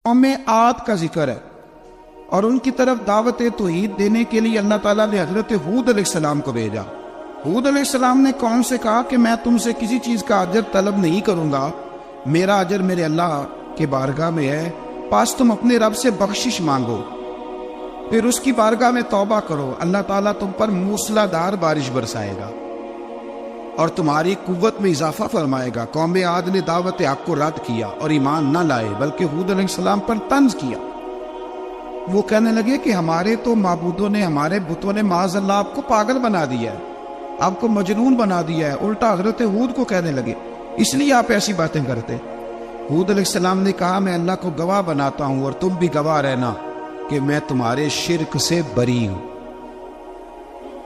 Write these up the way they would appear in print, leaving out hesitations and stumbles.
قوم عاد کا ذکر ہے اور ان کی طرف دعوت توحید دینے کے لیے اللہ تعالیٰ نے حضرت ہود علیہ السلام کو بھیجا۔ ہود علیہ السلام نے قوم سے کہا کہ میں تم سے کسی چیز کا اجر طلب نہیں کروں گا، میرا اجر میرے اللہ کے بارگاہ میں ہے، پاس تم اپنے رب سے بخشش مانگو، پھر اس کی بارگاہ میں توبہ کرو، اللہ تعالیٰ تم پر موسلا دار بارش برسائے گا اور تمہاری قوت میں اضافہ فرمائے گا۔ قوم عاد نے دعوت حق کو رد کیا اور ایمان نہ لائے، بلکہ ہود علیہ السلام پر طنز کیا۔ وہ کہنے لگے کہ ہمارے تو معبودوں نے، ہمارے بتوں نے معاذ اللہ آپ کو پاگل بنا دیا ہے، آپ کو مجنون بنا دیا ہے۔ الٹا حضرت ہود کو کہنے لگے اس لیے آپ ایسی باتیں کرتے۔ ہود علیہ السلام نے کہا میں اللہ کو گواہ بناتا ہوں اور تم بھی گواہ رہنا کہ میں تمہارے شرک سے بری ہوں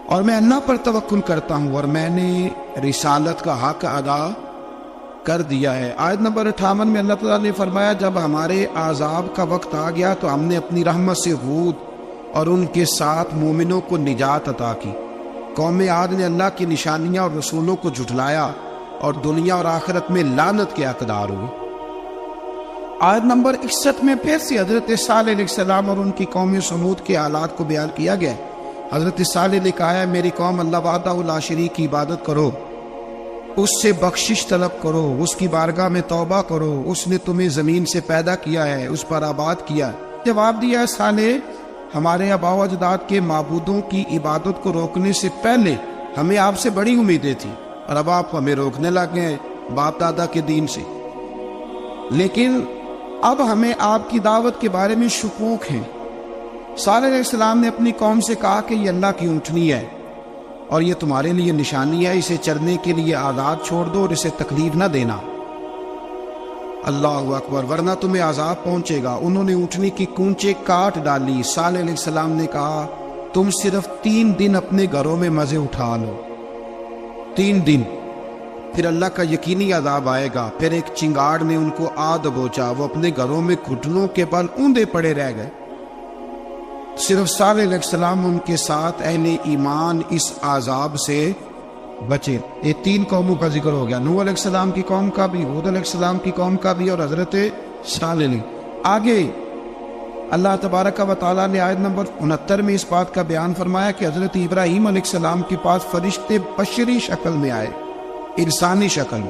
اور میں اللہ پر توکل کرتا ہوں اور میں نے رسالت کا حق ادا کر دیا ہے۔ آیت نمبر 58 میں اللہ تعالیٰ نے فرمایا جب ہمارے عذاب کا وقت آ گیا تو ہم نے اپنی رحمت سے ہود اور ان کے ساتھ مومنوں کو نجات عطا کی۔ قوم عاد نے اللہ کی نشانیاں اور رسولوں کو جھٹلایا اور دنیا اور آخرت میں لعنت کے حقدار ہوئے۔ آیت نمبر 61 میں پھر سے حضرت صالح علیہ السلام اور ان کی قوم سمود کے حالات کو بیان کیا گیا۔ حضرت صالح نے کہا ہے میری قوم اللہ وحدہ لا شریک کی عبادت کرو، اس سے بخشش طلب کرو، اس کی بارگاہ میں توبہ کرو، اس نے تمہیں زمین سے پیدا کیا ہے، اس پر آباد کیا ہے۔ جواب دیا صالح ہمارے آباء و اجداد کے معبودوں کی عبادت کو روکنے سے پہلے ہمیں آپ سے بڑی امیدیں تھیں اور اب آپ ہمیں روکنے لگے ہیں باپ دادا کے دین سے، لیکن اب ہمیں آپ کی دعوت کے بارے میں شکوک ہیں۔ صالح علیہ السلام نے اپنی قوم سے کہا کہ یہ اللہ کی اونٹنی ہے اور یہ تمہارے لیے نشانی ہے، اسے چرنے کے لیے آزاد چھوڑ دو اور اسے تکلیف نہ دینا، اللہ اکبر، ورنہ تمہیں عذاب پہنچے گا۔ انہوں نے اونٹنی کی کونچیں کاٹ ڈالی۔ صالح علیہ السلام نے کہا تم صرف 3 دن اپنے گھروں میں مزے اٹھا لو، 3 دن، پھر اللہ کا یقینی عذاب آئے گا۔ پھر ایک چنگاڑ نے ان کو آ دبوچا، وہ اپنے گھروں میں گھٹنوں کے بل اوندے پڑے رہ گئے۔ صرف صالح علیہ السلام ان کے ساتھ اہل ایمان اس عذاب سے بچے۔ یہ 3 قوموں کا ذکر ہو گیا، نوح علیہ السلام کی قوم کا بھی، ہود علیہ السلام کی قوم کا بھی اور حضرت صالح نے۔ آگے اللہ تبارک و تعالیٰ نے آیت نمبر 69 میں اس بات کا بیان فرمایا کہ حضرت ابراہیم علیہ السلام کے پاس فرشتے بشری شکل میں آئے، انسانی شکل،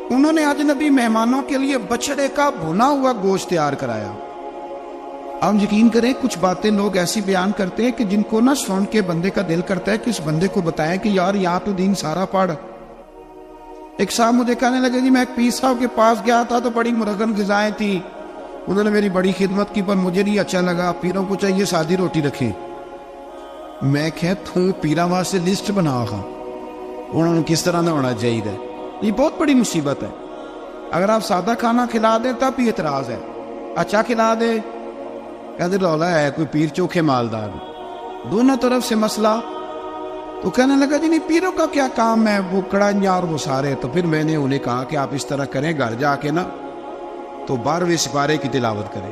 انہوں نے اجنبی مہمانوں کے لیے بچڑے کا بھنا ہوا گوشت تیار کرایا۔ اب یقین کریں کچھ باتیں لوگ ایسی بیان کرتے ہیں کہ جن کو نہ سن کے بندے کا دل کرتا ہے کہ اس بندے کو بتائیں کہ یار یہاں تو دین سارا پڑھ۔ ایک صاحب مجھے کہنے لگے جی میں ایک پیر صاحب کے پاس گیا تھا تو بڑی مرغن غذائیں تھیں، انہوں نے میری بڑی خدمت کی پر مجھے نہیں اچھا لگا، پیروں کو چاہیے سادی روٹی رکھیں۔ میں کہتا ہوں پیراں واسطے لسٹ بنا ہاں انہوں نے کس طرح نہ ہونا چاہیے۔ یہ بہت بڑی مصیبت ہے، اگر آپ سادہ کھانا کھلا دیں تب بھی اعتراض ہے، اچھا کھلا دیں کہتے رولا ہے کوئی پیر چوکھے مالدار، دونوں طرف سے مسئلہ۔ تو کہنے لگا جی نہیں پیروں کا کیا کام ہے، وہ کڑائیاں اور وہ سارے۔ تو پھر میں نے انہیں کہا کہ آپ اس طرح کریں، گھر جا کے نا تو 12ویں سپارے کی تلاوت کریں۔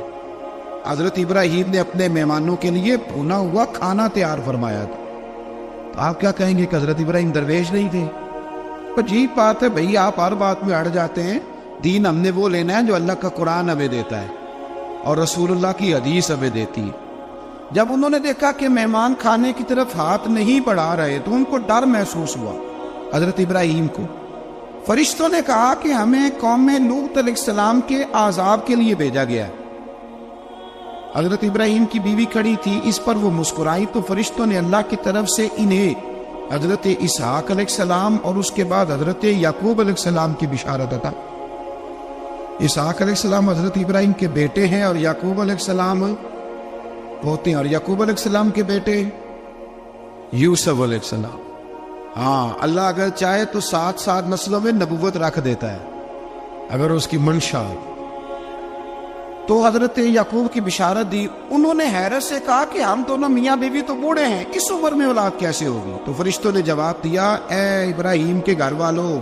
حضرت ابراہیم نے اپنے مہمانوں کے لیے بھونا ہوا کھانا تیار فرمایا تھا، تو آپ کیا کہیں گے کہ حضرت ابراہیم درویش نہیں تھے؟ عجیب بات ہے بھائی، آپ ہر بات میں اڑ جاتے ہیں۔ دین ہم نے وہ لینا ہے جو اللہ کا قرآن ہمیں دیتا ہے اور رسول اللہ کی حدیث ہمیں دیتی ہے۔ جب انہوں نے دیکھا کہ مہمان کھانے کی طرف ہاتھ نہیں بڑھا رہے تو ان کو ڈر محسوس ہوا۔ حضرت ابراہیم کو فرشتوں نے کہا کہ ہمیں قوم لوط علیہ السلام کے عذاب کے لیے بھیجا گیا ہے۔ حضرت ابراہیم کی بیوی کھڑی تھی، اس پر وہ مسکرائی تو فرشتوں نے اللہ کی طرف سے انہیں حضرت اسحاق علیہ السلام اور اس کے بعد حضرت یعقوب علیہ السلام کی بشارت عطا۔ اسحاق علیہ السلام حضرت ابراہیم کے بیٹے ہیں اور یعقوب علیہ السلام پوتے ہیں، اور یعقوب علیہ السلام کے بیٹے یوسف علیہ السلام۔ ہاں اللہ اگر چاہے تو 7 نسلوں میں نبوت رکھ دیتا ہے اگر اس کی منشا۔ تو حضرت یعقوب کی بشارت دی، انہوں نے حیرت سے کہا کہ ہم دونوں میاں بیوی تو بوڑھے ہیں، اس عمر میں اولاد کیسے ہوگی؟ تو فرشتوں نے جواب دیا اے ابراہیم کے گھر والوں،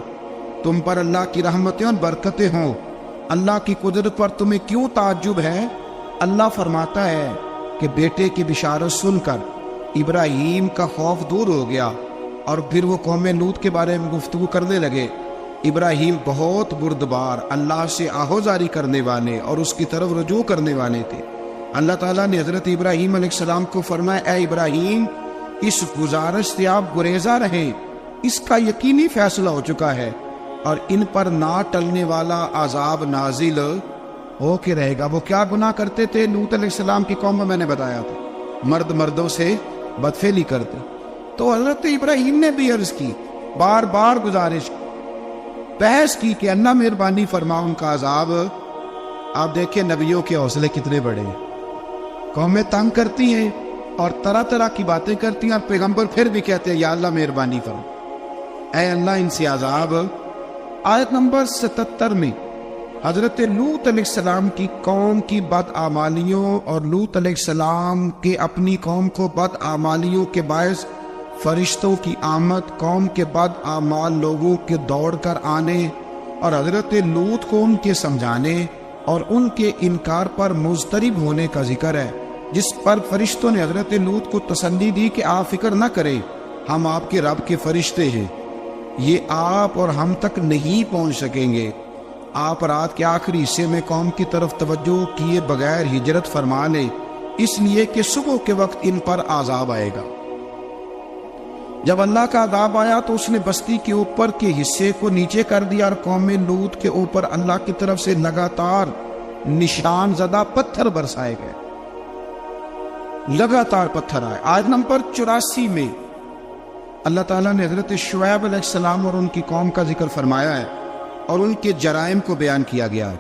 تم پر اللہ کی رحمتیں اور برکتیں ہوں، اللہ کی قدرت پر تمہیں کیوں تعجب ہے؟ اللہ فرماتا ہے کہ بیٹے کی بشارت سن کر ابراہیم کا خوف دور ہو گیا اور پھر وہ قوم لوط کے بارے میں گفتگو کرنے لگے۔ ابراہیم بہت بردبار، اللہ سے آہوزاری کرنے والے اور اس کی طرف رجوع کرنے والے تھے۔ اللہ تعالیٰ نے حضرت ابراہیم علیہ السلام کو فرمایا، اے ابراہیم اس گزارش سے آپ گریزاں رہیں، اس کا یقینی فیصلہ ہو چکا ہے اور ان پر نہ ٹلنے والا عذاب نازل ہو کے رہے گا۔ وہ کیا گناہ کرتے تھے؟ لوط علیہ السلام کی قوم میں نے بتایا تھا، مرد مردوں سے بدفعلی کرتے۔ تو حضرت ابراہیم نے بھی عرض کی، بار بار گزارش بحث کی کہ اللہ مہربانی فرما ان کا عذاب۔ آپ دیکھیں نبیوں کے حوصلے کتنے بڑے ہیں، قومیں تنگ کرتی ہیں اور طرح طرح کی باتیں کرتی ہیں اور پیغمبر پھر بھی کہتے ہیں یا اللہ مہربانی فرما، اے اللہ ان سے عذاب۔ آیت نمبر 77 میں حضرت لوط علیہ السلام کی قوم کی بدعمالیوں اور لوط علیہ السلام کے اپنی قوم کو بدعمالیوں کے باعث فرشتوں کی آمد، قوم کے بدعمال لوگوں کے دوڑ کر آنے اور حضرت لوط کو ان کے سمجھانے اور ان کے انکار پر مضطرب ہونے کا ذکر ہے، جس پر فرشتوں نے حضرت لوط کو تسلی دی کہ آپ فکر نہ کریں، ہم آپ کے رب کے فرشتے ہیں، یہ آپ اور ہم تک نہیں پہنچ سکیں گے۔ آپ رات کے آخری حصے میں قوم کی طرف توجہ کیے بغیر ہجرت فرما لیں، اس لیے کہ صبح کے وقت ان پر عذاب آئے گا۔ جب اللہ کا عذاب آیا تو اس نے بستی کے اوپر کے حصے کو نیچے کر دیا اور قوم لوط کے اوپر اللہ کی طرف سے لگاتار نشان زدہ پتھر برسائے گئے، لگاتار پتھر آئے۔ آیت نمبر 84 میں اللہ تعالیٰ نے حضرت شعیب علیہ السلام اور ان کی قوم کا ذکر فرمایا ہے اور ان کے جرائم کو بیان کیا گیا ہے۔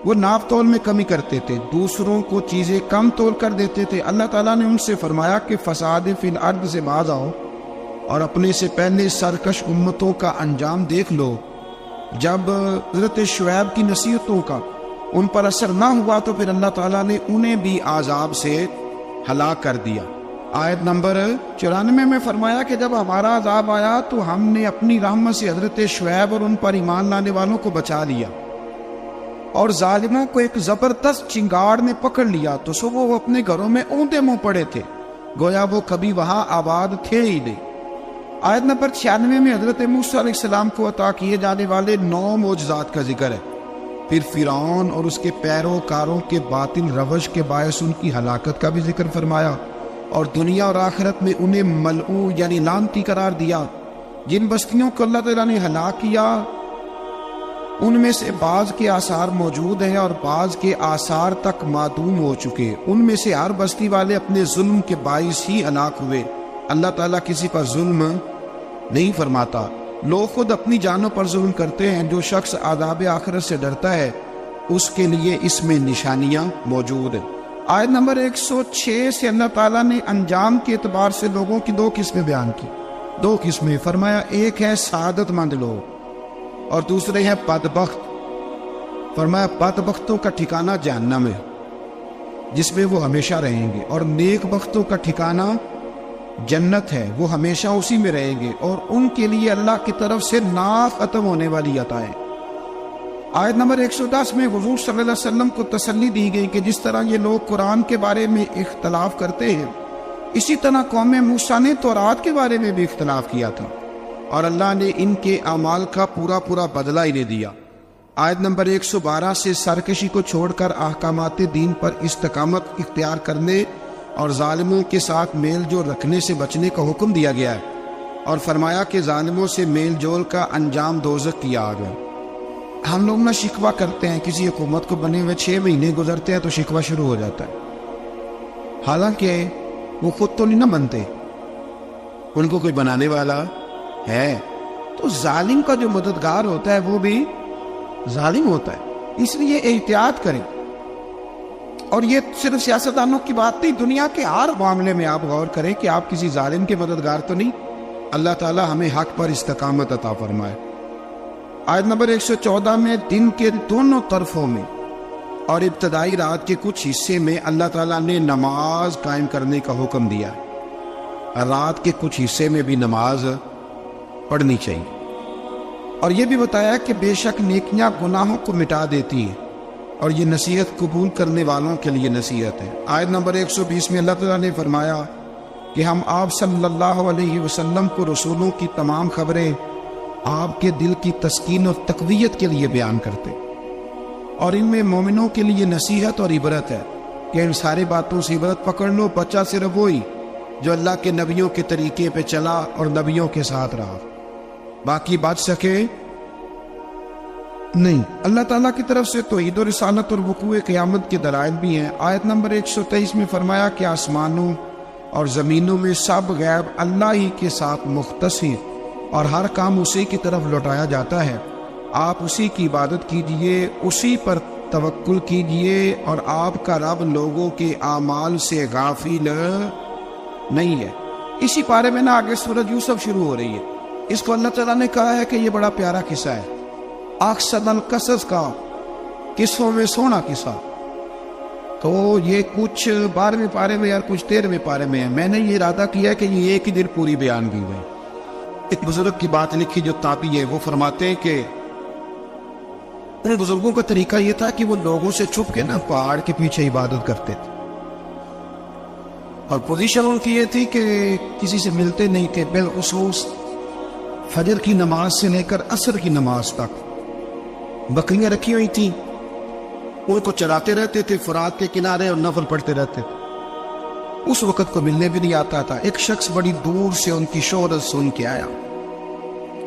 وہ ناپ تول میں کمی کرتے تھے، دوسروں کو چیزیں کم تول کر دیتے تھے۔ اللہ تعالیٰ نے ان سے فرمایا کہ فساد فی الارض سے باز آؤ اور اپنے سے پہلے سرکش امتوں کا انجام دیکھ لو۔ جب حضرت شعیب کی نصیحتوں کا ان پر اثر نہ ہوا تو پھر اللہ تعالیٰ نے انہیں بھی عذاب سے ہلاک کر دیا۔ آیت نمبر 94 میں فرمایا کہ جب ہمارا عذاب آیا تو ہم نے اپنی رحمت سے حضرت شعیب اور ان پر ایمان لانے والوں کو بچا لیا اور ظالموں کو ایک زبردست چنگاڑ نے پکڑ لیا تو صبح وہ اپنے گھروں میں اونٹے منہ پڑے تھے، گویا وہ کبھی وہاں آباد تھے ہی نہیں۔ آیت نمبر 96 میں حضرت موسیٰ علیہ السلام کو عطا کیے جانے والے 9 معجزات کا ذکر ہے۔ پھر فرعون اور اس کے پیروکاروں کے باطل روش کے باعث ان کی ہلاکت کا بھی ذکر فرمایا اور دنیا اور آخرت میں انہیں ملعون یعنی لعنتی قرار دیا۔ جن بستیوں کو اللہ تعالیٰ نے ہلاک کیا ان میں سے بعض کے آثار موجود ہیں اور بعض کے آثار تک معدوم ہو چکے۔ ان میں سے ہر بستی والے اپنے ظلم کے باعث ہی ہلاک ہوئے۔ اللہ تعالیٰ کسی پر ظلم نہیں فرماتا، لوگ خود اپنی جانوں پر ظلم کرتے ہیں۔ جو شخص عذاب آخرت سے ڈرتا ہے اس کے لیے اس میں نشانیاں موجود ہیں۔ آیت نمبر 106 سے اللہ تعالیٰ نے انجام کے اعتبار سے لوگوں کی 2 قسمیں بیان کی، 2 قسمیں فرمایا، ایک ہے سعادت مند لوگ اور دوسرے ہیں بدبخت۔ فرمایا بدبختوں کا ٹھکانہ جہنم ہے جس میں وہ ہمیشہ رہیں گے، اور نیک بختوں کا ٹھکانہ جنت ہے، وہ ہمیشہ اسی میں رہیں گے اور ان کے لیے اللہ کی طرف سے نا ختم ہونے والی عطائیں۔ آیت نمبر 110 میں حضور صلی اللہ علیہ وسلم کو تسلی دی گئی کہ جس طرح یہ لوگ قرآن کے بارے میں اختلاف کرتے ہیں اسی طرح قوم موسیٰ نے تورات کے بارے میں بھی اختلاف کیا تھا اور اللہ نے ان کے اعمال کا پورا بدلہ انہیں دیا۔ آیت نمبر 112 سے سرکشی کو چھوڑ کر احکامات دین پر استقامت اختیار کرنے اور ظالموں کے ساتھ میل جول رکھنے سے بچنے کا حکم دیا گیا ہے اور فرمایا کہ ظالموں سے میل جول کا انجام دوزخ کی آگ ہے۔ ہم لوگ نہ شکوہ کرتے ہیں، کسی حکومت کو بنے ہوئے 6 مہینے گزرتے ہیں تو شکوہ شروع ہو جاتا ہے، حالانکہ وہ خود تو نہیں نہ بنتے، ان کو کوئی بنانے والا ہے۔ تو ظالم کا جو مددگار ہوتا ہے وہ بھی ظالم ہوتا ہے، اس لیے احتیاط کریں۔ اور یہ صرف سیاستدانوں کی بات نہیں، دنیا کے ہر معاملے میں آپ غور کریں کہ آپ کسی ظالم کے مددگار تو نہیں۔ اللہ تعالی ہمیں حق پر استقامت عطا فرمائے۔ آیت نمبر 114 میں دن کے دونوں طرفوں میں اور ابتدائی رات کے کچھ حصے میں اللہ تعالیٰ نے نماز قائم کرنے کا حکم دیا ہے، رات کے کچھ حصے میں بھی نماز پڑھنی چاہیے، اور یہ بھی بتایا کہ بے شک نیکیاں گناہوں کو مٹا دیتی ہیں اور یہ نصیحت قبول کرنے والوں کے لیے نصیحت ہے۔ آیت نمبر 120 میں اللہ تعالیٰ نے فرمایا کہ ہم آپ صلی اللہ علیہ وسلم کو رسولوں کی تمام خبریں آپ کے دل کی تسکین اور تقویت کے لیے بیان کرتے، اور ان میں مومنوں کے لیے نصیحت اور عبرت ہے کہ ان ساری باتوں سے عبرت پکڑ لو، بچہ صرف وہی جو اللہ کے نبیوں کے طریقے پہ چلا اور نبیوں کے ساتھ رہا، باقی بچ سکے نہیں۔ اللہ تعالیٰ کی طرف سے توحید و رسالت اور وقوع قیامت کے دلائل بھی ہیں۔ آیت نمبر 123 میں فرمایا کہ آسمانوں اور زمینوں میں سب غیب اللہ ہی کے ساتھ مختص ہیں اور ہر کام اسی کی طرف لوٹایا جاتا ہے، آپ اسی کی عبادت کیجئے، اسی پر توکل کیجئے، اور آپ کا رب لوگوں کے اعمال سے غافل نہیں ہے۔ اسی پارے میں نا آگے سورۃ یوسف شروع ہو رہی ہے، اس کو اللہ تعالیٰ نے کہا ہے کہ یہ بڑا پیارا قصہ ہے، احسن القصص کا، قصوں میں سونا قصہ۔ تو یہ کچھ 12ویں پارے میں اور کچھ 13ویں پارے میں ہے۔ میں نے یہ ارادہ کیا کہ یہ ایک ہی دن پوری بیان کی ہوئی۔ ایک بزرگ کی بات لکھی جو تابعی ہے، وہ فرماتے ہیں کہ ان بزرگوں کا طریقہ یہ تھا کہ وہ لوگوں سے چھپ کے نا پہاڑ کے پیچھے عبادت کرتے تھے، اور پوزیشن ان کی یہ تھی کہ کسی سے ملتے نہیں تھے، بالخصوص فجر کی نماز سے لے کر عصر کی نماز تک بکریاں رکھی ہوئی تھیں، ان کو چراتے رہتے تھے فرات کے کنارے اور نفل پڑھتے رہتے تھے۔ اس وقت کو ملنے بھی نہیں آتا تھا۔ ایک شخص بڑی دور سے ان کی شہرت سن کے آیا،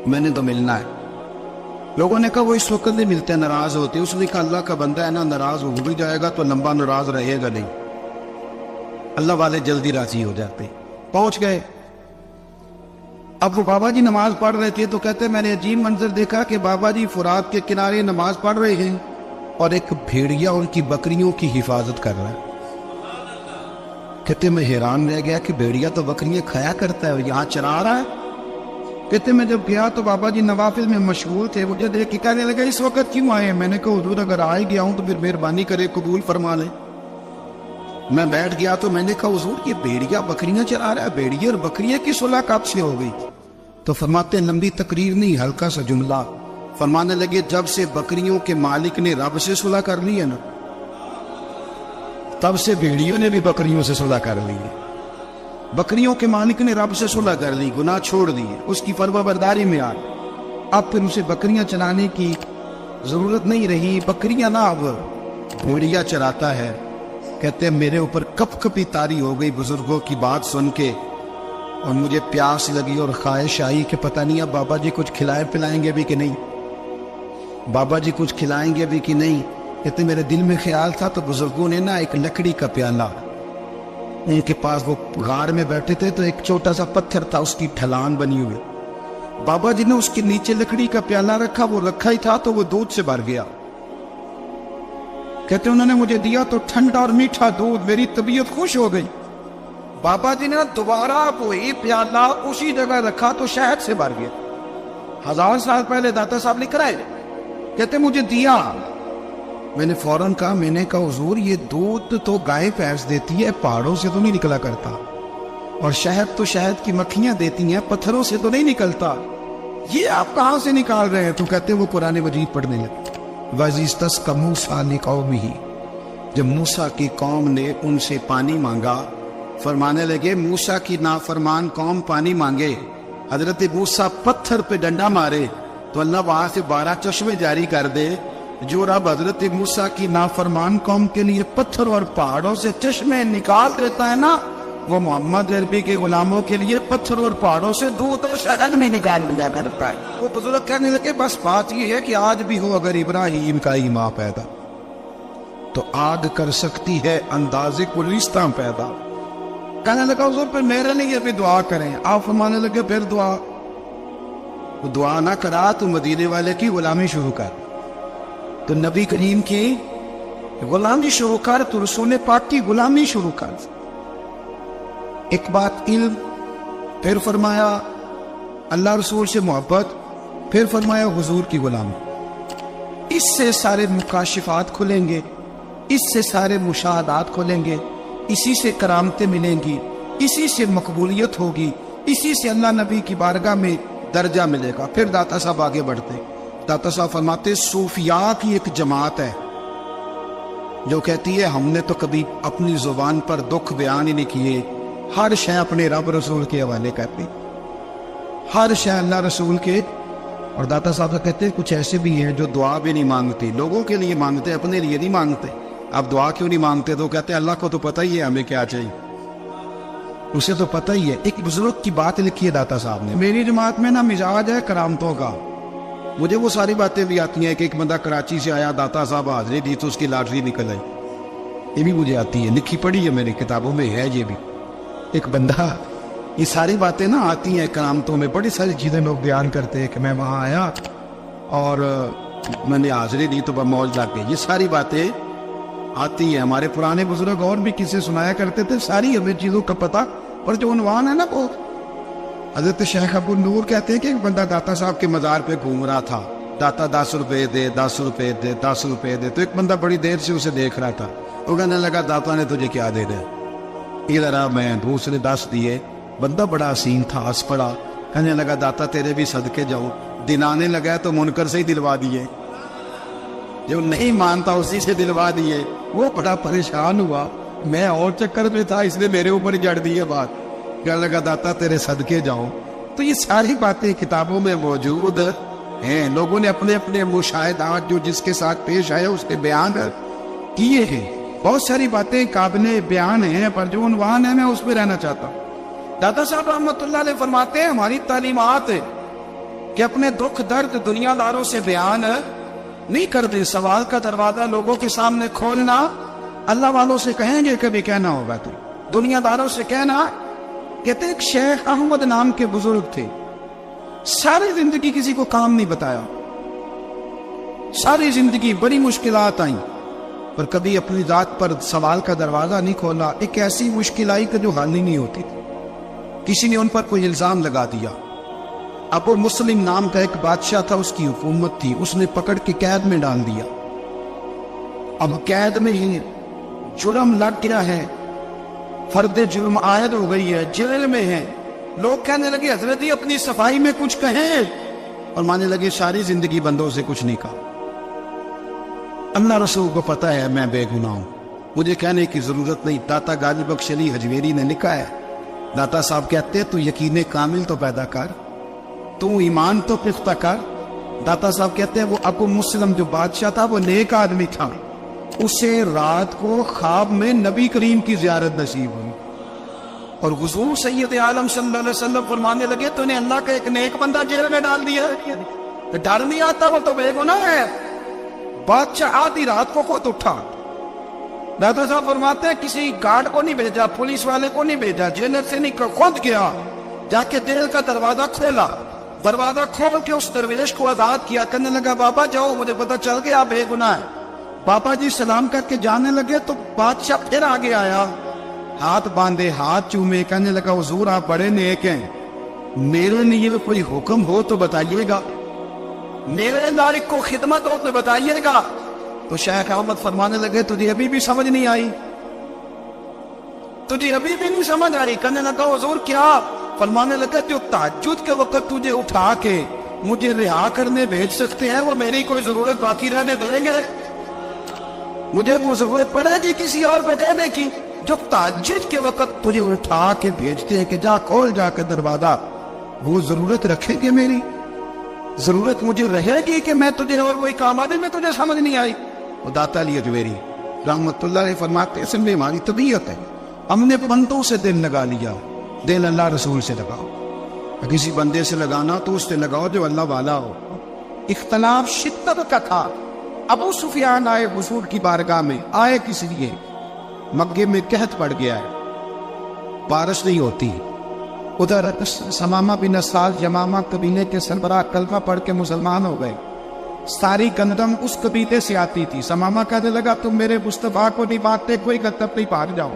میں نے تو ملنا ہے۔ لوگوں نے کہا وہ اس وقت نہیں ملتے، ناراض ہوتے۔ اس نے کہا اللہ کا بندہ ہے نا، ناراض ہو بھی جائے گا تو لمبا ناراض رہے گا نہیں، اللہ والے جلدی راضی ہو جاتے۔ پہنچ گئے۔ اب وہ بابا جی نماز پڑھ رہے تھے تو کہتے میں نے عجیب منظر دیکھا کہ بابا جی فرات کے کنارے نماز پڑھ رہے ہیں اور ایک بھیڑیا ان کی بکریوں کی حفاظت کر رہا ہے۔ کہتے میں حیران رہ گیا کہ بھیڑیا تو بکریاں کھایا کرتا ہے اور یہاں چرا رہا ہے۔ کہتے میں جب گیا تو بابا جی نوافل میں مشغول تھے، مجھے دیکھ کے کہنے لگا اس وقت کیوں آئے؟ میں نے کہا حضور اگر آ ہی گیا ہوں تو پھر مہربانی کرے قبول فرما لیں۔ میں بیٹھ گیا تو میں نے کہا حضور یہ بھیڑیا بکریاں چرا رہا ہے، بھیڑیا اور بکریاں کی صلح کب سے ہو گئی؟ تو فرماتے ہیں لمبی تقریر نہیں، ہلکا سا جملہ۔ فرمانے لگے جب سے بکریوں کے مالک نے رب سے صلح کر لی ہے نا، تب سے بھیڑیوں نے بھی بکریوں سے صلح کر لی ہے۔ بکریوں کے مالک نے رب سے صلح کر لی، گناہ چھوڑ دیے، اس کی فرما برداری میں آ گئے۔ اب پھر اسے بکریاں چلانے کی ضرورت نہیں رہی، بکریاں نہ اب بھیڑیا چراتا ہے۔ کہتے ہیں میرے اوپر کپ کپی طاری ہو گئی بزرگوں کی بات سن کے، اور مجھے پیاس لگی اور خواہش آئی کہ پتہ نہیں اب بابا جی کچھ کھلائیں پلائیں گے بھی کہ نہیں، بابا جی کچھ کھلائیں گے بھی کہ نہیں۔ کہتے میرے دل میں خیال تھا تو بزرگوں نے نا ایک لکڑی کا پیالہ، ان کے پاس وہ غار میں بیٹھے تھے تو ایک چھوٹا سا پتھر تھا، اس کی ڈھلان بنی ہوئی، بابا جی نے اس کے نیچے لکڑی کا پیالہ رکھا، وہ رکھا ہی تھا تو وہ دودھ سے بھر گیا۔ کہتے انہوں نے مجھے دیا تو ٹھنڈا اور میٹھا دودھ، میری طبیعت خوش ہو گئی۔ بابا جی نے دوبارہ وہی پیالہ اسی جگہ رکھا تو شہد سے بھر گیا۔ 1000 سال پہلے داتا صاحب لکھ رہے، کہتے مجھے دیا، میں نے فوراً کہا، میں نے کہا حضور یہ دودھ تو گائے بھینس دیتی ہے، پہاڑوں سے تو نہیں نکلا کرتا، اور شہد تو شہد کی مکھیاں دیتی ہیں، پتھروں سے تو نہیں نکلتا، یہ آپ کہاں سے نکال رہے ہیں؟ تو کہتے وہ قرآن مجید پڑھنے لگے۔ وَإِذِ اسْتَسْقَىٰ مُوسَىٰ لِقَوْمِهِ، جب موسیٰ کی قوم نے ان سے پانی مانگا، فرمانے لگے موسیٰ کی نافرمان قوم پانی مانگے، حضرت موسیٰ پتھر پہ ڈنڈا مارے تو اللہ وہاں سے 12 چشمے جاری کر دے۔ جو رب حضرت موسیٰ کی نافرمان قوم کے لیے پتھر اور پہاڑوں سے چشمے نکال دیتا ہے نا، وہ محمد عربی کے غلاموں کے لیے پتھر اور پہاڑوں سے دودھ اور شہد میں نکال دیا کرتا ہے۔ وہ بزرگ کہنے لگے بس بات یہ ہے کہ آج بھی ہو اگر ابراہیم کا ہی ماں پیدا تو آگ کر سکتی ہے اندازے گلستاں پیدا۔ کہنے لگا حضور پھر میرے لیے بھی دعا کریں۔ آپ فرمانے لگے پھر دعا نہ کرا تو مدینے والے کی غلامی شروع کر، تو نبی کریم کی غلامی شروع کر، تو رسول پاک کی غلامی شروع کر۔ ایک بات علم، پھر فرمایا اللہ رسول سے محبت، پھر فرمایا حضور کی غلامی۔ اس سے سارے مکاشفات کھلیں گے، اس سے سارے مشاہدات کھلیں گے، اسی سے کرامتیں ملیں گی، اسی سے مقبولیت ہوگی، اسی سے اللہ نبی کی بارگاہ میں درجہ ملے گا۔ پھر داتا صاحب آگے بڑھتے، داتا صاحب فرماتے صوفیاء کی ایک جماعت ہے جو کہتی ہے ہم نے تو کبھی اپنی زبان پر دکھ بیان ہی نہیں کیے، ہر شے اپنے رب رسول کے حوالے کرتی، ہر شے اللہ رسول کے اور داتا صاحب کہتے ہیں کچھ ایسے بھی ہیں جو دعا بھی نہیں مانگتے، لوگوں کے لیے مانگتے، اپنے لیے نہیں مانگتے. آپ دعا کیوں نہیں مانگتے؟ تو کہتے ہیں اللہ کو تو پتہ ہی ہے ہمیں کیا چاہیے، اسے تو پتہ ہی ہے. ایک بزرگ کی بات لکھی ہے داتا صاحب نے، میری جماعت میں نا مزاج ہے کرامتوں کا. مجھے وہ ساری باتیں بھی آتی ہیں کہ ایک بندہ کراچی سے آیا، داتا صاحب حاضری دی تو اس کی لاٹری نکل آئی. یہ بھی مجھے آتی ہے، لکھی پڑھی ہے میری کتابوں میں ہے. یہ بھی ایک بندہ، یہ ساری باتیں نا آتی ہیں کرامتوں میں، بڑی ساری چیزیں لوگ بیان کرتے ہیں کہ میں وہاں آیا اور میں نے حاضری دی تو موج لگ گئی. یہ ساری باتیں آتی ہیں. ہمارے پرانے بزرگ اور بھی کسے سنایا کرتے تھے، ساری ہمیں چیزوں کا پتہ. اور جو عنوان ہے نا وہ حضرت شیخ ابو نور کہتے ہیں کہ ایک بندہ داتا صاحب کے مزار پہ گھوم رہا تھا، داتا 10 روپے دے 10 روپے دے 10 روپے دے. تو ایک بندہ بڑی دیر سے اسے دیکھ رہا تھا. وہ کہنے لگا داتا نے تجھے کیا دے دیا؟ ادھر آ، میں دوسرے 10 دیے. بندہ بڑا حسین تھا، ہنس پڑا، کہنے لگا داتا تیرے بھی صدقے جاؤں. دن آنے لگا تو منکر سے ہی دلوا دیے، جو نہیں مانتا اسی سے دلوا دیے. وہ بڑا پریشان ہوا، میں اور چکر میں تھا، اس نے میرے اوپر ہی جڑ دی ہے بات. کہنے لگا داتا تیرے صدقے جاؤں. تو یہ ساری باتیں کتابوں میں موجود ہیں. لوگوں نے اپنے اپنے مشاہدات جو جس کے ساتھ پیش آئے اس کے بیان کیے ہیں. بہت ساری باتیں قابل بیان ہیں، پر جو عنوان ہے میں اس پہ رہنا چاہتا ہوں. داتا صاحب رحمۃ اللہ علیہ فرماتے ہیں ہماری تعلیمات کہ اپنے دکھ درد دنیا داروں سے بیان نہیں کرتے. سوال کا دروازہ لوگوں کے سامنے کھولنا اللہ والوں سے کہیں گے کبھی کہنا ہوگا تو دنیا داروں سے کہنا. کہتے ایک شیخ احمد نام کے بزرگ تھے، ساری زندگی کسی کو کام نہیں بتایا، ساری زندگی بڑی مشکلات آئیں پر کبھی اپنی ذات پر سوال کا دروازہ نہیں کھولا. ایک ایسی مشکل آئی کہ جو حل ہی نہیں ہوتی تھی. کسی نے ان پر کوئی الزام لگا دیا. ابو مسلم نام کا ایک بادشاہ تھا، اس کی حکومت تھی، اس نے پکڑ کے قید میں ڈال دیا. اب قید میں ہی جرم لگ گیا ہے، فرد جرم عائد ہو گئی ہے، جیل میں ہے. لوگ کہنے لگے حضرت جی اپنی صفائی میں کچھ کہیں، اور مانے لگے ساری زندگی بندوں سے کچھ نہیں کہا. اللہ رسول کو پتہ ہے میں بے گناہ ہوں، مجھے کہنے کی ضرورت نہیں. داتا غالب بخش علی حجویری نے لکھا ہے، داتا صاحب کہتے تو یقین کامل تو پیدا کر، تو ایمان تو پختہ کر. داتا صاحب کہتے ہیں وہ ابو مسلم جو بادشاہ تھا وہ نیک آدمی تھا، اسے رات کو خواب میں نبی کریم کی زیارت نصیب ہوئی اور حضور سید عالم صلی اللہ علیہ وسلم فرمانے لگے تو نے اللہ کا ایک نیک بندہ جیل میں ڈال دیا ہے، تو ڈر نہیں آتا، وہ تو بے گناہ ہے. بادشاہ آدھی رات کو خود اٹھا. داتا صاحب فرماتے ہیں کسی گارڈ کو نہیں بھیجا، پولیس والے کو نہیں بھیجا، جیلر سے نہیں، خود گیا، جا کے جیل کا دروازہ کھولا. دروازہ کھول کے اس درویش کو آزاد کیا. کہنے لگا بابا جاؤ، مجھے پتہ چل گیا آپ بے گناہ ہے. بابا جی سلام کر کے جانے لگے تو بادشاہ پھر آگے آیا، ہاتھ باندھے، ہاتھ چومے، کہنے لگا حضور آپ بڑے نیک ہیں، میرے لیے کوئی حکم ہو تو بتائیے گا، میرے لائق کو خدمت ہو تو بتائیے گا. تو شیخ احمد فرمانے لگے تجھے ابھی بھی سمجھ نہیں آئی، تجھے ابھی بھی نہیں سمجھ آ رہی. کہنے لگا حضور کیا؟ فرمانے لگا جو تہجد کے وقت تجھے اٹھا کے مجھے رہا کرنے بھیج سکتے ہیں وہ میری کوئی ضرورت باقی رہنے دیں گے؟ مجھے وہ ضرورت پڑے گی کسی اور پہ کہنے کی؟ جو تہجد کے وقت تجھے اٹھا کے بھیجتے ہیں کہ جا کھول جا کے دروازہ، وہ ضرورت رکھیں گے؟ میری ضرورت مجھے رہے گی کہ میں تجھے اور وہی کام آدمی میں تجھے سمجھ نہیں آئی؟ وہ داتا علی حجویری رحمت اللہ علیہ فرماتے ہیں اس میں ہماری طبیعت ہے، ہم نے بندوں سے دل لگا لیا، دل اللہ رسول سے لگاؤ. کسی بندے سے لگانا تو اس سے لگاؤ جو اللہ والا ہو. اختلاف شدت کا تھا. ابو سفیان آئے حضور کی بارگاہ میں، آئے کس لیے؟ مکے میں قحط پڑ گیا ہے، بارش نہیں ہوتی. ادھر سمامہ بن اسال یمامہ قبیلے کے سربراہ کلمہ پڑھ کے مسلمان ہو گئے. ساری گندم اس قبیلے سے آتی تھی. سمامہ کہنے لگا تم میرے مصطفیٰ کو نہیں بانٹتے، کوئی گندم نہیں باہر جاؤ.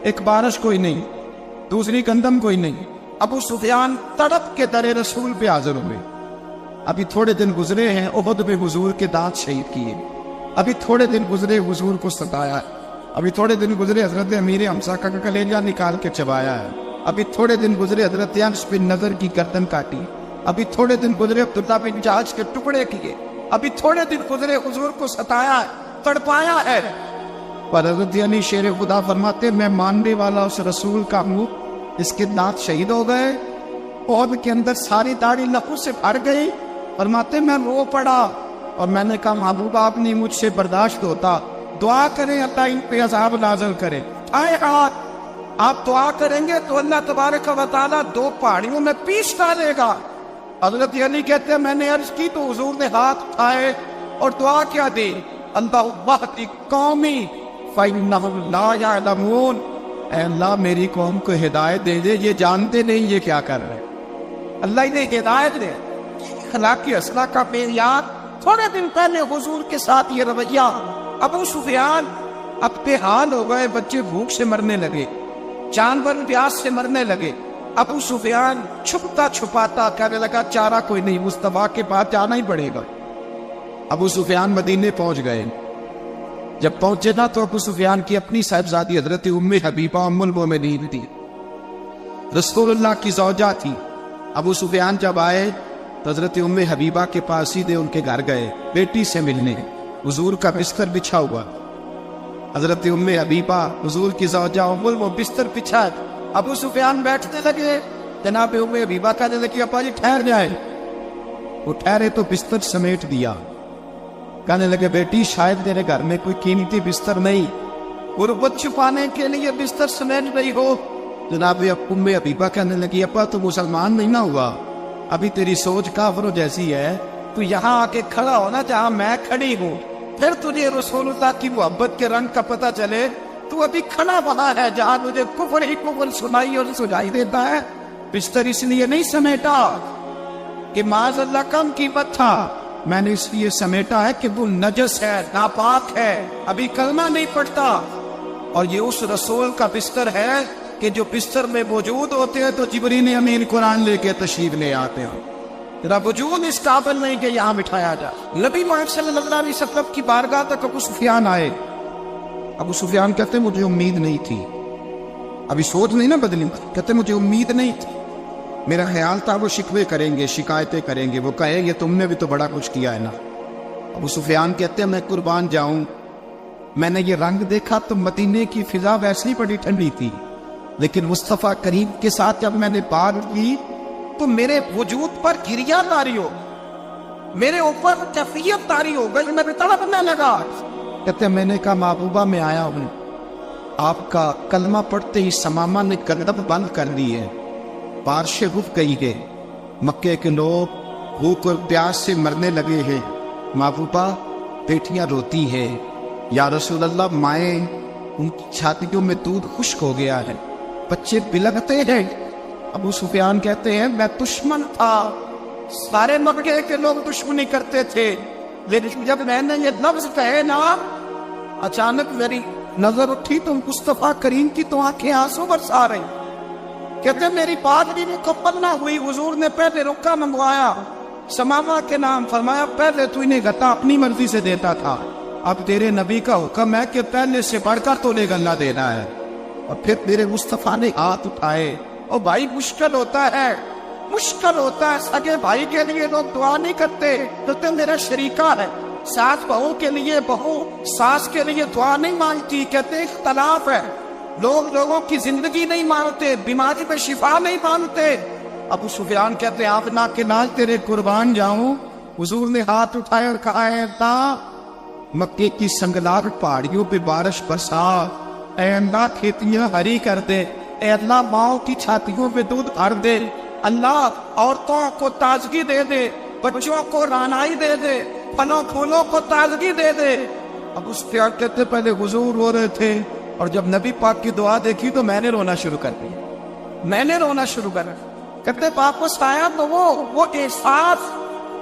ایک بارش کوئی نہیں، دوسری گندم کوئی نہیں. ابو سفیان تڑپ کے در رسول پہ حاضر ہوئے. ابھی تھوڑے دن گزرے ہیں احد میں حضور کے دانت شہید کیے، ابھی تھوڑے دن گزرے حضور کو ستایا، ابھی تھوڑے دن گزرے حضرت امیر حمزہ کا کلیجہ نکال کے چبایا ہے، ابھی تھوڑے دن گزرے حضرت انس بن نضر کی گردن کاٹی، ابھی تھوڑے دن گزرے عبداللہ بن جحش کے ٹکڑے کیے، ابھی تھوڑے دن گزرے حضور کو ستایا ہے، تڑپایا ہے. پر حضرت علی شیر خدا فرماتے میں ماننے والا اس رسول کا ہوں، اس کے دانت شہید ہو گئے، عہد کے اندر ساری داڑھی لہو سے بھر گئی، فرماتے میں رو پڑا اور میں نے کہا محبوب آپ نہیں مجھ سے برداشت ہوتا، دعا کریں اللہ ان پہ عذاب نازل کرے۔ آئے ہاتھ آپ دعا کریں گے تو اللہ تبارک و تعالیٰ 2 پہاڑیوں میں پیس ڈالے گا۔ حضرت علی کہتے ہیں میں نے عرض کی تو حضور نے ہاتھ اٹھائے اور دعا کیا دی، اللہم اہد قومی فإنہم لا یعلمون، اے اللہ میری قوم کو ہدایت دے دے، یہ جانتے نہیں یہ کیا کر رہے ہیں۔ اللہ انہیں ہدایت دے۔ اخلاقی اصلاح کا معیار، تھوڑے دن پہلے حضور کے ساتھ یہ رویہ، ابو سفیان اب بے حال ہو گئے، بچے بھوک سے مرنے لگے، جانور پیاس سے مرنے لگے۔ ابو سفیان چھپتا چھپاتا کہنے لگا چارہ کوئی نہیں، مصطفیٰ کے پاس جانا ہی پڑے گا۔ ابو سفیان مدینے پہنچ گئے۔ جب پہنچے نا تو ابو سفیان کی اپنی صاحبزادی حضرت ام حبیبہ ام المومنین تھی، رسول اللہ کی زوجہ تھی۔ ابو سفیان جب آئے تو حضرت ام حبیبہ کے پاس سیدھے ان کے گھر گئے بیٹی سے ملنے۔ حضور کا بستر بچھا ہوا، حضرت ام حبیبہ حضور کی زوجہ ام المومنین بستر بچھا، ابو سفیان بیٹھنے لگے، جناب ام حبیبہ کہنے لگی ابا جی ٹھہر جائے۔ وہ ٹھہرے تو بستر سمیٹ دیا، کہنے لگے بیٹی شاید تیرے گھر میں کوئی قیمتی بستر نہیں، غربت چھپانے کے لیے بستر سمیٹ رہی ہو۔ جناب ام حبیبہ کہنے لگی ابا تو مسلمان نہیں نہ ہوا، ابھی تیری سوچ کافروں جیسی ہے، تو یہاں آ کے کھڑا ہونا جہاں میں کھڑی ہوں، پھر تجھے رسول اللہ کی محبت کے رنگ کا پتہ چلے۔ تو ابھی کھڑا وہاں ہے جہاں تجھے کفر ہی کفر سنائی اور سجائی دیتا ہے۔ بستر اس لیے نہیں سمیٹا کہ معاذ اللہ کم قیمت تھا، میں نے اس لیے سمیٹا ہے کہ وہ نجس ہے، ناپاک ہے، ابھی کلمہ نہیں پڑھتا۔ اور یہ اس رسول کا بستر ہے کہ جو بستر میں موجود ہوتے ہیں تو جبرائیل امین قرآن لے کے تشریف لے آتے ہیں، تیرا وجود اس قابل نہیں کہ یہاں بٹھایا جائے۔ نبی محمد صلی اللہ علیہ وسلم کی بارگاہ تک ابو سفیان آئے۔ ابو سفیان کہتے مجھے امید نہیں تھی، ابھی سوچ نہیں نا بدلی، کہتے مجھے امید نہیں تھی، میرا خیال تھا وہ شکوے کریں گے، شکایتیں کریں گے، وہ کہیں گے تم نے بھی تو بڑا کچھ کیا ہے نا۔ ابو سفیان کہتے ہیں میں قربان جاؤں، میں نے یہ رنگ دیکھا تو مدینے کی فضا ویسے ہی بڑی ٹھنڈی تھی، لیکن مصطفیٰ کریم کے ساتھ جب میں نے بات کی تو میرے وجود پر گریہ طاری ہو، میرے اوپر کیفیت طاری ہو گئی، میں تڑپنے لگا۔ کہتے ہیں میں نے کہا محبوبہ میں آیا ہوں، آپ کا کلمہ پڑھتے ہی سمامہ نے گردب بند کر دی ہے، بارشیں رک گئی ہے، مکے کے لوگ بھوک اور پیاس سے مرنے لگے ہیں، محبوبہ بیٹیاں روتی ہیں، یا رسول اللہ مائیں ان کی چھاتیوں میں دودھ خشک ہو گیا ہے، بچے بلغتے ہیں۔ ابو سفیان کہتے ہیں میں دشمن تھا، سارے مکے کے لوگ دشمنی کرتے تھے، لیکن جب میں نے یہ لفظ کہے نا اچانک میری نظر اٹھی تو مصطفیٰ کریم کی تو آنکھیں آنسو برسا رہی۔ کہتے میری بات بھی مکمل نہ ہوئی، حضور نے پہلے رکا منگوایا، سمامہ کے نام فرمایا پہلے تو انہیں گتا اپنی مرضی سے دیتا تھا، اب تیرے نبی کا حکم ہے کہ پہلے سے بڑھ کر تو نے گلہ دینا ہے۔ اور پھر میرے مصطفیٰ نے ہاتھ اٹھائے۔ اور بھائی مشکل ہوتا ہے، مشکل ہوتا ہے، سگے بھائی کے لیے لوگ دعا نہیں کرتے، تو میرا شریکہ ہے، ساس بہو کے لیے بہو ساس کے لیے دعا نہیں مانگتی، کہتے اختلاف ہے، لوگ لوگوں کی زندگی نہیں مانتے، بیماری میں شفا نہیں مانتے۔ ابو سفیان کہتے آپ نہ کہ ناج تیرے قربان جاؤں۔ حضور نے ہاتھ اٹھائے اور کہا اے اللہ مکے کی سنگلاٹ پہاڑیوں پہ بارش برسا، اے اللہ کھیتیاں ہری کر دے، اے اللہ ماؤں کی چھاتیوں پہ دودھ بھر دے، اللہ عورتوں کو تازگی دے دے، بچوں کو رانائی دے دے، پھلوں پھولوں کو تازگی دے دے۔ اب اس پیار کہتے پہلے حضور رو رہے تھے، اور جب نبی پاک کی دعا دیکھی تو میں نے رونا شروع کر دیا، میں نے رونا شروع کر دیا۔ کہتے واپس آیا تو وہ احساس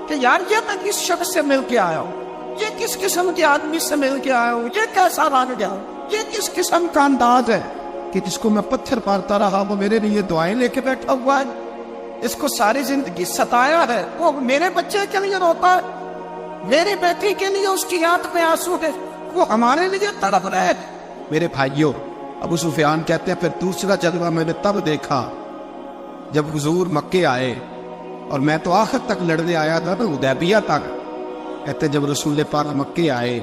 کہ یار یہ میں کس شخص سے مل کے آیا ہوں، یہ کس قسم کے آدمی سے مل کے آیا ہوں، یہ کیسا رنگ گیا، یہ کس قسم کا انداز ہے کہ جس کو میں پتھر مارتا رہا وہ میرے لیے دعائیں لے کے بیٹھا ہوا ہے، اس کو ساری زندگی ستایا ہے، وہ میرے بچے کے لیے روتا ہے، میری بیٹی کے لیے اس کی آنکھ میں آنسو ہے، وہ ہمارے لیے تڑپ رہے ہیں۔ میرے بھائیوں، ابو سفیان کہتے ہیں پھر دوسرا جلوہ میں نے تب دیکھا جب حضور مکے آئے، اور میں تو آخر تک لڑنے آیا تھا تو حدیبیہ تک۔ کہتے جب رسول پاک مکے آئے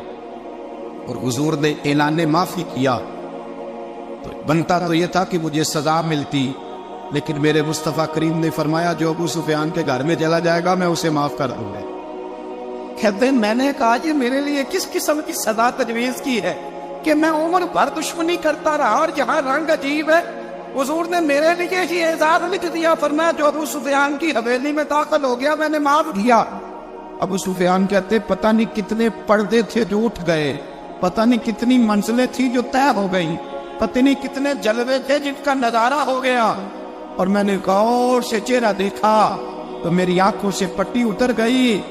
اور حضور نے اعلان معافی کیا تو بنتا تو یہ تھا کہ مجھے سزا ملتی، لیکن میرے مصطفیٰ کریم نے فرمایا جو ابو سفیان کے گھر میں چلا جائے گا میں اسے معاف کر دوں گا۔ کہتے ہیں میں نے کہا یہ میرے لیے کس قسم کی سزا تجویز کی ہے کہ میں عمر بھر دشمنی کرتا رہا اور جہاں رنگ عجیب ہے حضور نے میرے لیے ہی اعزاز لکھ دیا، فرمایا جو ابو سفیان کی حویلی میں داخل ہو گیا میں نے معاف کیا۔ ابو سفیان کہتے پتہ نہیں کتنے پردے تھے جو اٹھ گئے، پتہ نہیں کتنی منزلیں تھی جو طے ہو گئی، پتہ نہیں کتنے جلوے تھے جن کا نظارہ ہو گیا، اور میں نے غور سے چہرہ دیکھا تو میری آنکھوں سے پٹی اتر گئی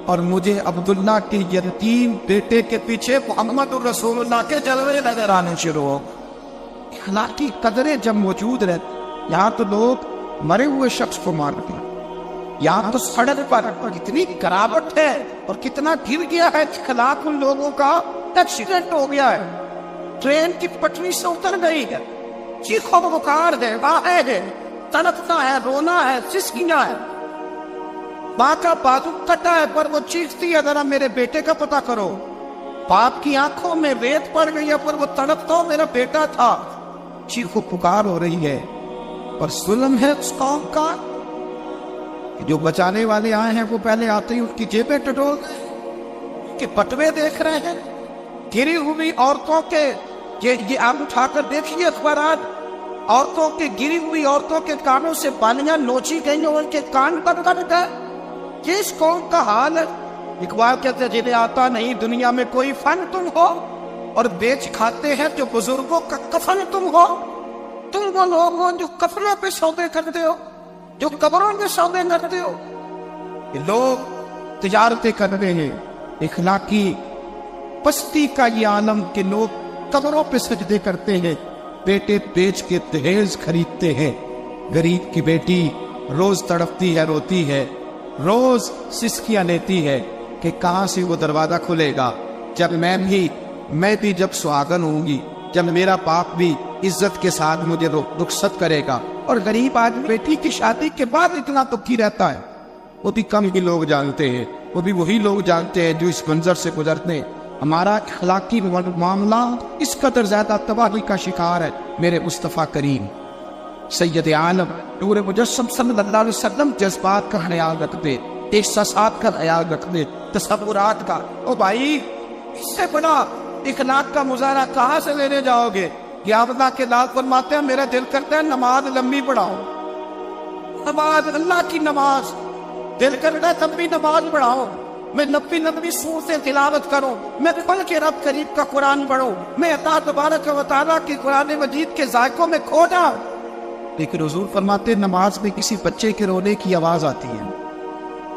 اور مجھے عبداللہ کے یتیم بیٹے کے پیچھے محمد الرسول اللہ کے جلوے نظر آنے شروع ہو۔ اخلاقی قدریں جب موجود رہتی، یہاں تو لوگ مرے ہوئے شخص کو مارتے ہیں، یہاں تو سڑک پر کتنی گراوٹ ہے اور کتنا گر گیا ہے اخلاق ان لوگوں کا، ایکسیڈنٹ ہو گیا ہے، ٹرین کی پٹری سے اتر گئی ہے، چیخو پکار ہے، واحد ہے، تڑپنا ہے، رونا ہے، سسکیاں ہے، ماں کا بازو کٹا ہے پر وہ چیختی ہے ذرا میرے بیٹے کا پتہ کرو، باپ کی آنکھوں میں ریت پڑ گئی ہے پر وہ تڑپتا ہو میرا بیٹا تھا، چیخو پکار ہو رہی ہے۔ اور ظلم ہے اس قوم کا جو بچانے والے آئے ہیں وہ پہلے آتے ہی ان کی جیبیں ٹٹول کے پٹوے دیکھ رہے ہیں، گری ہوئی عورتوں کے، یہ آپ اٹھا کر دیکھیے اخبارات، عورتوں کے گری ہوئی عورتوں کے کانوں سے بالیاں نوچی گئی اور ان کے کان کٹ گئے۔ یہ اس قوم کا حال ہے۔ اقبال کہتے ہیں جنہیں آتا نہیں دنیا میں کوئی فن تم ہو اور بیچ کھاتے ہیں جو بزرگوں کا کفن تم ہو، تم وہ لوگ ہو جو کفنوں پہ سودے کرتے ہو، جو قبروں میں سودے کرتے ہو۔ یہ لوگ تجارتیں کر رہے ہیں، اخلاقی پستی کا یہ عالم کہ لوگ قبروں پہ سجدے کرتے ہیں، بیٹے بیچ کے دہیز خریدتے ہیں۔ غریب کی بیٹی روز تڑپتی ہے، روتی ہے، روز سسکیاں لیتی ہے کہ کہاں سے وہ دروازہ کھلے گا جب میں بھی جب سہاگن ہوں گی، جب میرا باپ بھی عزت کے ساتھ مجھے رخصت کرے گا۔ اور غریب آدمی بیٹی کی شادی کے بعد اتنا دکھی رہتا ہے، وہ بھی کم ہی لوگ جانتے ہیں، وہ بھی وہی لوگ جانتے ہیں جو اس منظر سے گزرتے ہیں۔ ہمارا اخلاقی معاملہ اس قدر زیادہ تباہی کا شکار ہے۔ میرے مصطفیٰ کریم سید عالم نور مجسم صلی اللہ علیہ وسلم جذبات کا خیال رکھتے، احساسات کا خیال رکھتے، تصورات کا۔ او بھائی اس سے بڑا اخلاق کا مظاہرہ کہاں سے لینے جاؤ گے؟ یا اللہ کے لال فرماتے ہیں میرا دل کرتا ہے نماز لمبی پڑھاؤ، نماز اللہ کی نماز، دل کرتا ہے تب بھی نماز پڑھاؤ، میں نبی سورتیں تلاوت کروں، میں پڑھ کے رب کریم کا قرآن پڑھوں، میں عطا تبارک و تعالیٰ کی قرآن مجید کے ذائقوں میں کھو جاؤں۔ لیکن حضور فرماتے نماز میں کسی بچے کے رونے کی آواز آتی ہے،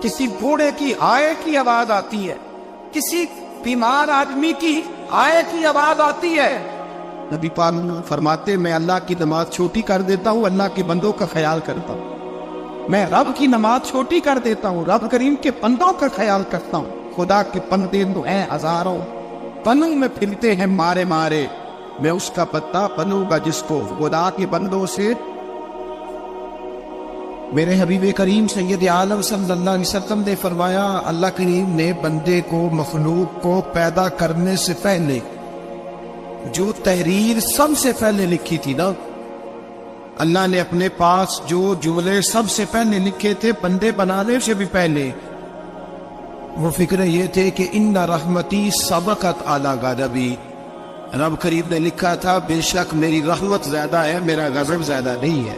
کسی بوڑھے کی ہائے کی آواز آتی ہے، کسی بیمار آدمی کی ہائے کی آواز آتی ہے۔ نبی پاک فرماتے میں اللہ کی نماز چھوٹی کر دیتا ہوں، اللہ کے بندوں کا خیال کرتا ہوں، میں رب کی نماز چھوٹی کر دیتا ہوں، رب کریم کے بندوں کا خیال کرتا ہوں۔ خدا کے بندے تو ہیں ہزاروں، پنوں میں پھرتے ہیں مارے مارے، میں اس کا پتا بنوں گا جس کو خدا کے بندوں سے۔ میرے حبیب کریم سید عالم صلی اللہ علیہ وسلم نے فرمایا اللہ کریم نے بندے کو، مخلوق کو پیدا کرنے سے پہلے جو تحریر سب سے پہلے لکھی تھی نا، اللہ نے اپنے پاس جو جملے سب سے پہلے لکھے تھے بندے بنانے سے بھی پہلے، وہ فکر یہ تھے کہ ان رحمتی سبقت اعلی غضبی، رب کریم نے لکھا تھا بے شک میری رحمت زیادہ ہے، میرا غضب زیادہ نہیں ہے۔